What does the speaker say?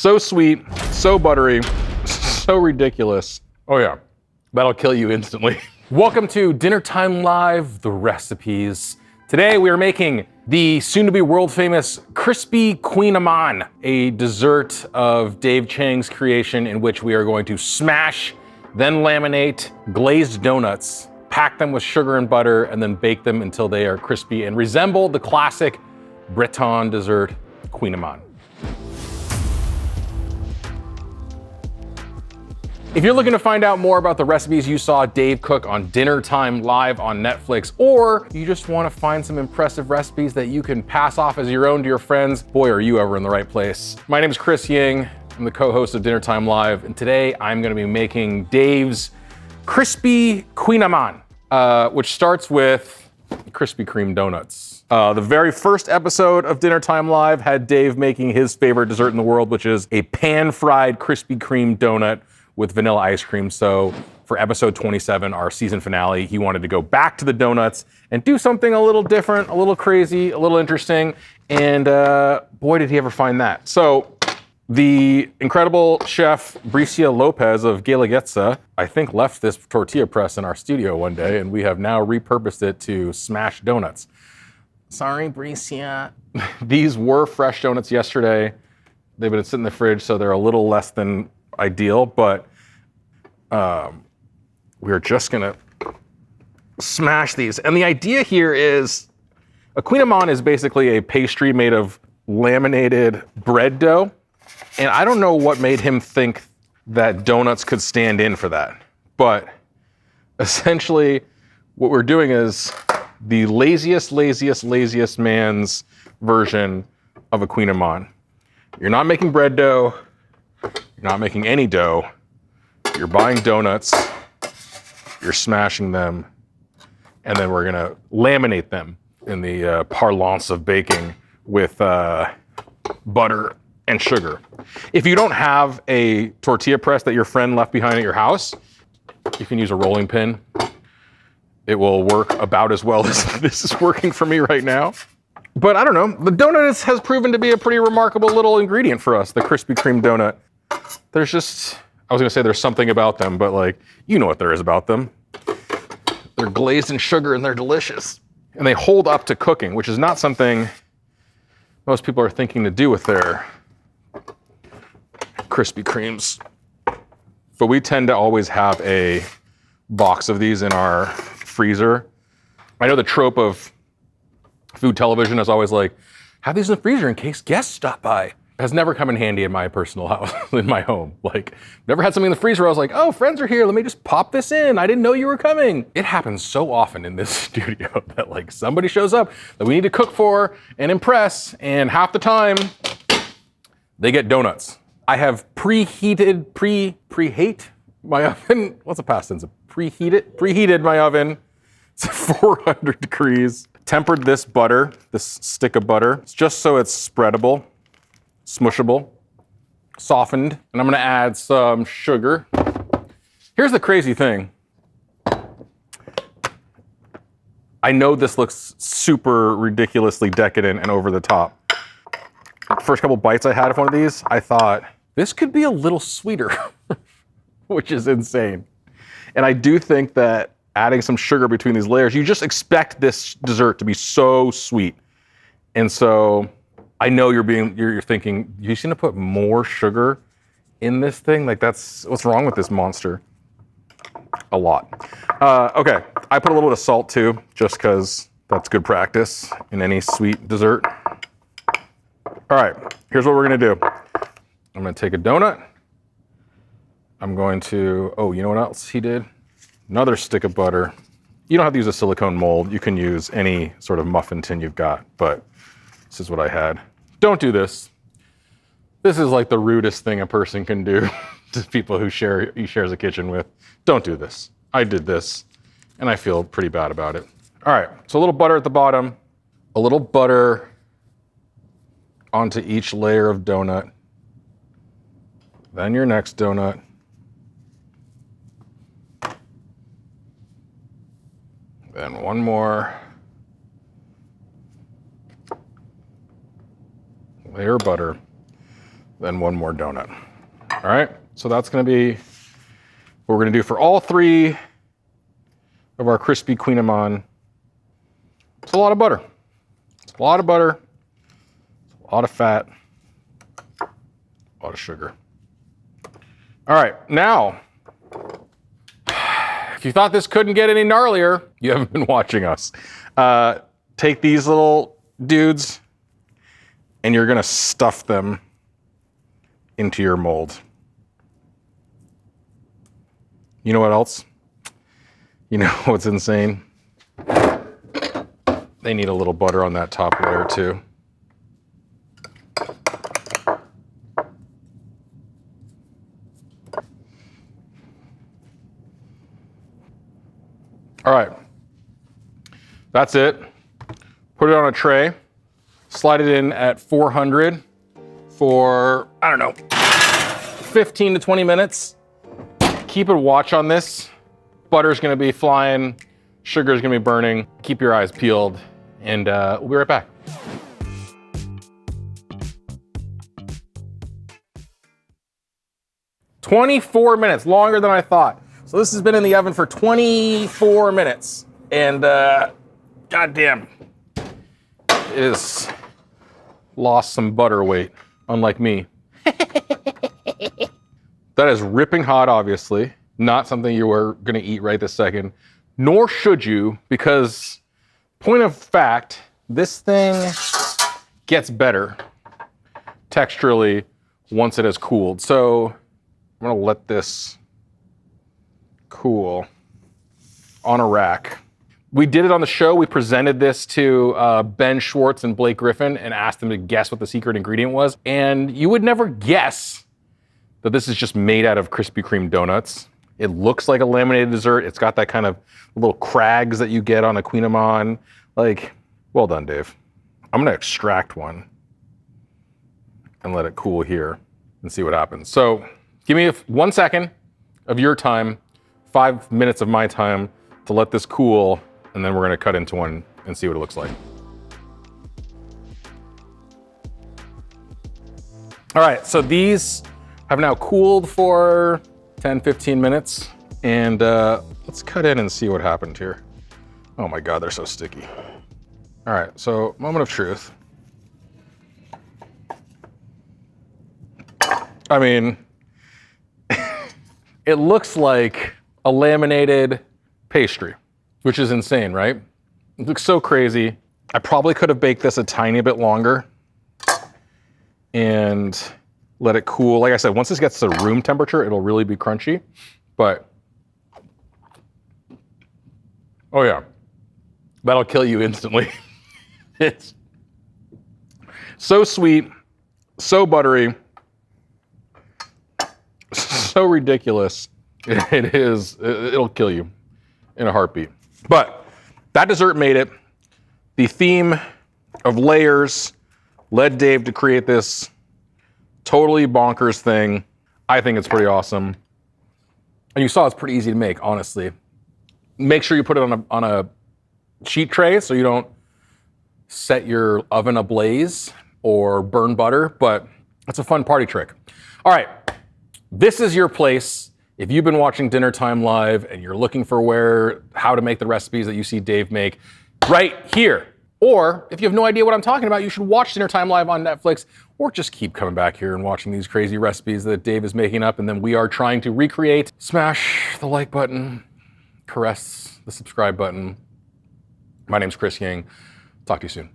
So sweet, so buttery, so ridiculous. Oh yeah, that'll kill you instantly. Welcome to Dinner Time Live, the recipes. Today we are making the soon-to-be world-famous crispy Kouign-amann, a dessert of Dave Chang's creation in which we are going to smash, then laminate glazed donuts, pack them with sugar and butter, and then bake them until they are crispy and resemble the classic Breton dessert, Kouign-amann. If you're looking to find out more about the recipes you saw Dave cook on Dinner Time Live on Netflix, or you just want to find some impressive recipes that you can pass off as your own to your friends, boy, are you ever in the right place. My name is Chris Ying. I'm the co-host of Dinner Time Live, and today I'm going to be making Dave's crispy Kouign-amann, which starts with Krispy Kreme donuts. The very first episode of Dinner Time Live had Dave making his favorite dessert in the world, which is a pan-fried Krispy Kreme donut with vanilla ice cream. So for episode 27, our season finale, he wanted to go back to the donuts and do something a little different, a little crazy, a little interesting. And boy, did he ever find that. So the incredible chef Bricia Lopez of Galagetza, I think, left this tortilla press in our studio one day, and we have now repurposed it to smash donuts. Sorry, Bricia. These were fresh donuts yesterday. They've been sitting in the fridge, so they're a little less than ideal, but we're just gonna smash these. And the idea here is, a Kouign-amann is basically a pastry made of laminated bread dough. And I don't know what made him think that donuts could stand in for that. But essentially, what we're doing is the laziest man's version of a Kouign-amann. You're not making bread dough. You're not making any dough. You're buying donuts. You're smashing them. And then we're gonna laminate them in the parlance of baking with butter and sugar. If you don't have a tortilla press that your friend left behind at your house, you can use a rolling pin. It will work about as well as this is working for me right now. But I don't know, the donut has proven to be a pretty remarkable little ingredient for us, the Krispy Kreme donut. There's just, I was gonna say there's something about them, but like, you know what there is about them. They're glazed in sugar and they're delicious. And they hold up to cooking, which is not something most people are thinking to do with their Krispy Kremes. But we tend to always have a box of these in our freezer. I know the trope of food television is always like, have these in the freezer in case guests stop by. It has never come in handy in my personal house, in my home. Like, never had something in the freezer where I was like, oh, friends are here, let me just pop this in. I didn't know you were coming. It happens so often in this studio that like somebody shows up that we need to cook for and impress, and half the time, they get donuts. I have preheated my oven. What's the past tense? Preheated my oven to 400 degrees. Tempered this butter, this stick of butter, just so it's spreadable, smushable, softened. And I'm gonna add some sugar. Here's the crazy thing. I know this looks super ridiculously decadent and over the top. First couple bites I had of one of these, I thought, this could be a little sweeter, which is insane. And I do think that adding some sugar between these layers, you just expect this dessert to be so sweet. And so I know you're thinking, you seem to put more sugar in this thing? Like, that's, what's wrong with this monster? A lot. Okay, I put a little bit of salt too, just because that's good practice in any sweet dessert. All right, here's what we're gonna do. I'm gonna take a donut. I'm going to, oh, you know what else he did? Another stick of butter. You don't have to use a silicone mold. You can use any sort of muffin tin you've got, but this is what I had. Don't do this. This is like the rudest thing a person can do to people who he shares a kitchen with. Don't do this. I did this, and I feel pretty bad about it. All right, so a little butter at the bottom, a little butter onto each layer of donut, then your next donut, then one more layer of butter, then one more donut. All right, so that's gonna be what we're gonna do for all 3 of our crispy Kouign-amann. It's a lot of butter. It's a lot of butter, a lot of fat, a lot of sugar. All right, now, if you thought this couldn't get any gnarlier, you haven't been watching us. Take these little dudes and you're gonna stuff them into your mold. You know what else? You know what's insane? They need a little butter on that top layer too. All right, that's it. Put it on a tray, slide it in at 400 for, I don't know, 15 to 20 minutes. Keep a watch on this. Butter's gonna be flying, sugar's gonna be burning. Keep your eyes peeled, and we'll be right back. "24 minutes, longer than I thought. So this has been in the oven for 24 minutes, and goddamn, it has lost some butter weight, unlike me. That is ripping hot, obviously. Not something you are gonna eat right this second, nor should you, because point of fact, this thing gets better texturally once it has cooled. So I'm gonna let this cool on a rack. We did it on the show. We presented this to Ben Schwartz and Blake Griffin and asked them to guess what the secret ingredient was. And you would never guess that this is just made out of Krispy Kreme donuts. It looks like a laminated dessert. It's got that kind of little crags that you get on a Kouign-amann. Like, well done, Dave. I'm gonna extract one and let it cool here and see what happens. So give me 1 second of your time, 5 minutes of my time to let this cool, and then we're gonna cut into one and see what it looks like. All right, so these have now cooled for 10, 15 minutes, and let's cut in and see what happened here. Oh my God, they're so sticky. All right, so moment of truth. I mean, it looks like a laminated pastry, which is insane, right? It looks so crazy. I probably could have baked this a tiny bit longer and let it cool. Like I said, once this gets to room temperature, it'll really be crunchy, but oh yeah, that'll kill you instantly. It's so sweet, so buttery, so ridiculous. It'll kill you in a heartbeat. But that dessert made it. The theme of layers led Dave to create this totally bonkers thing. I think it's pretty awesome. And you saw it's pretty easy to make, honestly. Make sure you put it on a sheet tray so you don't set your oven ablaze or burn butter, but it's a fun party trick. All right, this is your place. If you've been watching Dinner Time Live and you're looking for how to make the recipes that you see Dave make, right here. Or if you have no idea what I'm talking about, you should watch Dinner Time Live on Netflix, or just keep coming back here and watching these crazy recipes that Dave is making up and then we are trying to recreate. Smash the like button, caress the subscribe button. My name's Chris Yang. Talk to you soon.